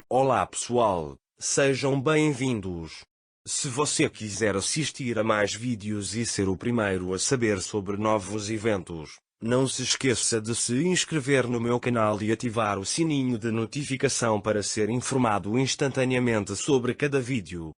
Olá pessoal, sejam bem-vindos. Se você quiser assistir a mais vídeos e ser o primeiro a saber sobre novos eventos, não se esqueça de se inscrever no meu canal e ativar o sininho de notificação para ser informado instantaneamente sobre cada vídeo.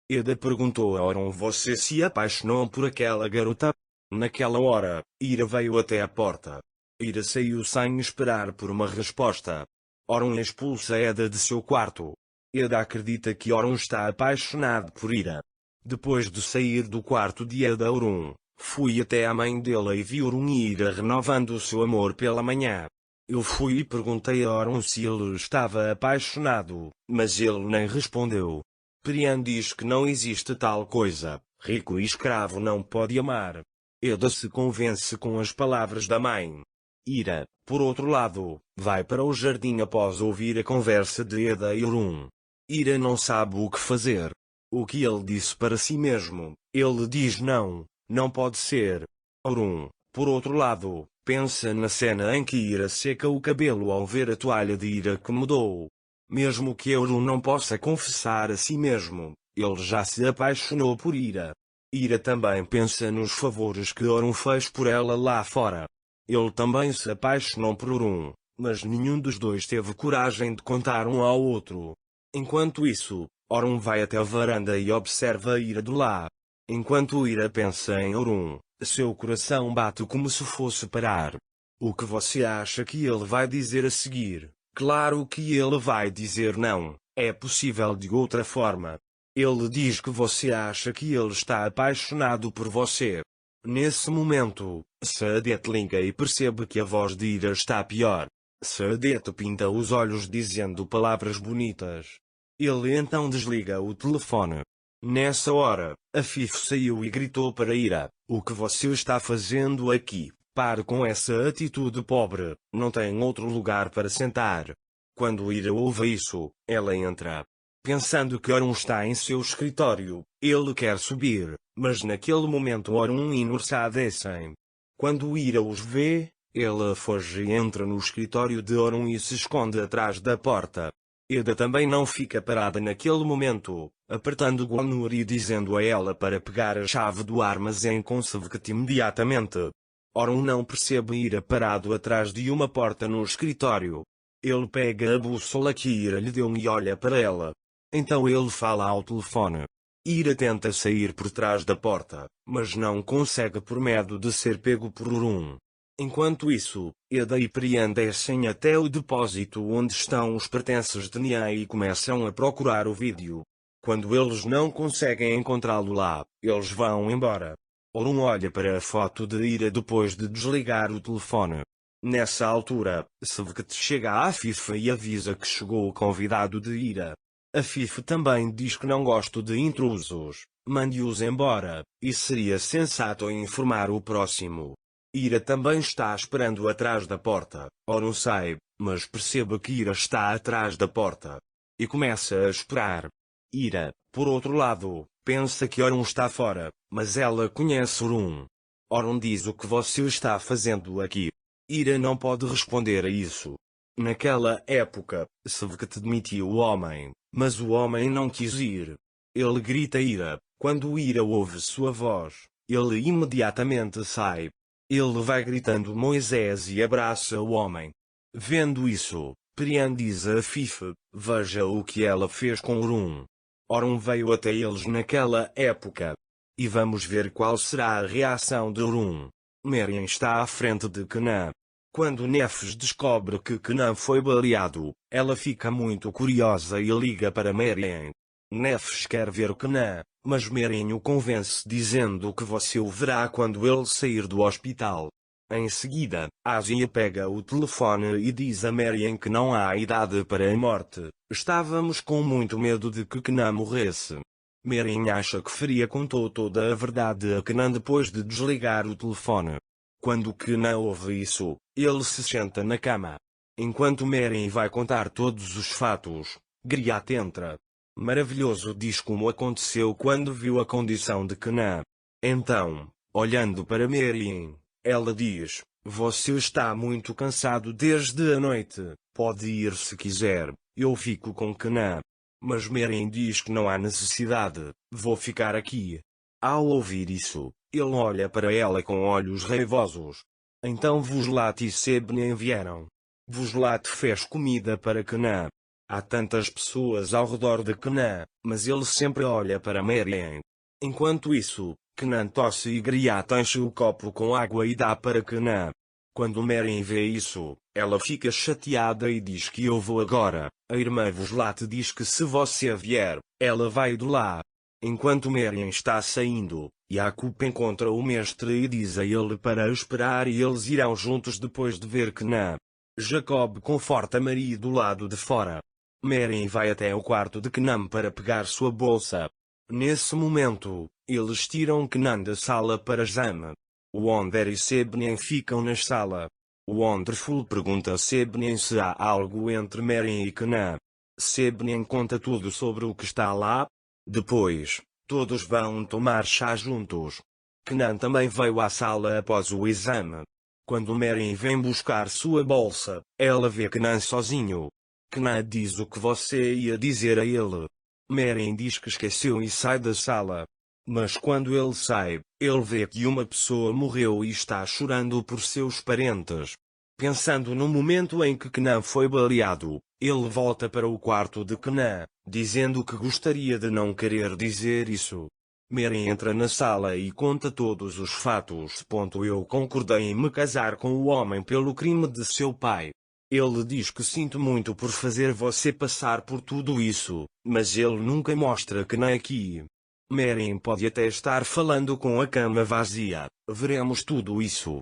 Eda perguntou a Oron: você se apaixonou por aquela garota? Naquela hora, Ira veio até a porta. Ira saiu sem esperar por uma resposta. Oron expulsa Eda de seu quarto. Eda acredita que Oron está apaixonado por Ira. Depois de sair do quarto de Eda, Oron fui até a mãe dela e vi Oron e Ira renovando o seu amor pela manhã. Eu fui e perguntei a Oron se ele estava apaixonado, mas ele nem respondeu. Priam diz que não existe tal coisa, rico e escravo não pode amar. Eda se convence com as palavras da mãe. Ira, por outro lado, vai para o jardim após ouvir a conversa de Eda e Oron. Ira não sabe o que fazer. O que ele disse para si mesmo, ele diz não, não pode ser. Oron, por outro lado, pensa na cena em que Ira seca o cabelo ao ver a toalha de Ira que mudou. Mesmo que Oron não possa confessar a si mesmo, ele já se apaixonou por Ira. Ira também pensa nos favores que Oron fez por ela lá fora. Ele também se apaixonou por Oron, mas nenhum dos dois teve coragem de contar um ao outro. Enquanto isso, Oron vai até a varanda e observa Ira de lá. Enquanto Ira pensa em Oron, seu coração bate como se fosse parar. O que você acha que ele vai dizer a seguir? Claro que ele vai dizer não, é possível de outra forma. Ele diz que você acha que ele está apaixonado por você. Nesse momento, Sadet liga e percebe que a voz de Ira está pior. Sadet pinta os olhos dizendo palavras bonitas. Ele então desliga o telefone. Nessa hora, Afif saiu e gritou para Ira: o que você está fazendo aqui? Pare com essa atitude pobre, não tem outro lugar para sentar. Quando Ira ouve isso, ela entra. Pensando que Oron está em seu escritório, ele quer subir, mas naquele momento Oron e Nursa descem. Quando Ira os vê, ela foge e entra no escritório de Oron e se esconde atrás da porta. Eda também não fica parada naquele momento, apertando Gonur e dizendo a ela para pegar a chave do armazém com Sevket imediatamente. Oron não percebe Ira parado atrás de uma porta no escritório. Ele pega a bússola que Ira lhe deu e olha para ela. Então ele fala ao telefone. Ira tenta sair por trás da porta, mas não consegue por medo de ser pego por Oron. Enquanto isso, Eda e Priam descem até o depósito onde estão os pertences de Nia e começam a procurar o vídeo. Quando eles não conseguem encontrá-lo lá, eles vão embora. Oron olha para a foto de Ira depois de desligar o telefone. Nessa altura, Sevket chega a Afif e avisa que chegou o convidado de Ira. Afif também diz que não gosta de intrusos, mande-os embora, e seria sensato informar o próximo. Ira também está esperando atrás da porta. Oron sai, mas percebe que Ira está atrás da porta. E começa a esperar. Ira, por outro lado, pensa que Oron está fora, mas ela conhece Oron. Oron diz: o que você está fazendo aqui? Ira não pode responder a isso. Naquela época, Sevket demitiu o homem, mas o homem não quis ir. Ele grita Ira. Quando Ira ouve sua voz, ele imediatamente sai. Ele vai gritando Moisés e abraça o homem. Vendo isso, Priam diz a Afif: veja o que ela fez com Oron. Oron veio até eles naquela época. E vamos ver qual será a reação de Oron. Meriam está à frente de Kenan. Quando Nefes descobre que Kenan foi baleado, ela fica muito curiosa e liga para Meriam. Nefes quer ver Kenan, mas Meriam o convence dizendo que você o verá quando ele sair do hospital. Em seguida, Asia pega o telefone e diz a Meriam que não há idade para a morte. Estávamos com muito medo de que Kenan morresse. Meriam acha que Faria contou toda a verdade a Kenan depois de desligar o telefone. Quando Kenan ouve isso, ele se senta na cama. Enquanto Meriam vai contar todos os fatos, Griat entra. Maravilhoso diz como aconteceu quando viu a condição de Kenan. Então, olhando para Meriam, ela diz: Você está muito cansado desde a noite, pode ir se quiser, eu fico com Kenan. Mas Meren diz que não há necessidade, vou ficar aqui. Ao ouvir isso, ele olha para ela com olhos raivosos. Então Vuslat e Sebnen vieram. Vuslat fez comida para Kenan. Há tantas pessoas ao redor de Kenan, mas ele sempre olha para Meren. Enquanto isso, Kenan tosse e Griat enche o copo com água e dá para Kenan. Quando Meren vê isso, ela fica chateada e diz que eu vou agora. A irmã Vuslat diz que se você vier, ela vai de lá. Enquanto Meren está saindo, Jacob encontra o mestre e diz a ele para esperar e eles irão juntos depois de ver Kenan. Jacob conforta Maria do lado de fora. Meren vai até o quarto de Kenan para pegar sua bolsa. Nesse momento, eles tiram Kenan da sala para Jam. Wonder e Sebnen ficam na sala. Wonderful pergunta a Sebnen se há algo entre Meren e Kenan. Sebnen conta tudo sobre o que está lá. Depois, todos vão tomar chá juntos. Kenan também veio à sala após o exame. Quando Meren vem buscar sua bolsa, ela vê Kenan sozinho. Kenan diz o que você ia dizer a ele. Meren diz que esqueceu e sai da sala. Mas quando ele sai, ele vê que uma pessoa morreu e está chorando por seus parentes. Pensando no momento em que Kenan foi baleado, ele volta para o quarto de Kenan, dizendo que gostaria de não querer dizer isso. Meren entra na sala e conta todos os fatos. Eu concordei em me casar com o homem pelo crime de seu pai. Ele diz que sinto muito por fazer você passar por tudo isso, mas ele nunca mostra Kenan aqui. Meren pode até estar falando com a cama vazia, veremos tudo isso.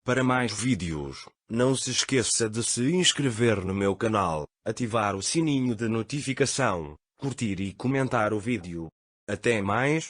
Para mais vídeos, não se esqueça de se inscrever no meu canal, ativar o sininho de notificação, curtir e comentar o vídeo. Até mais.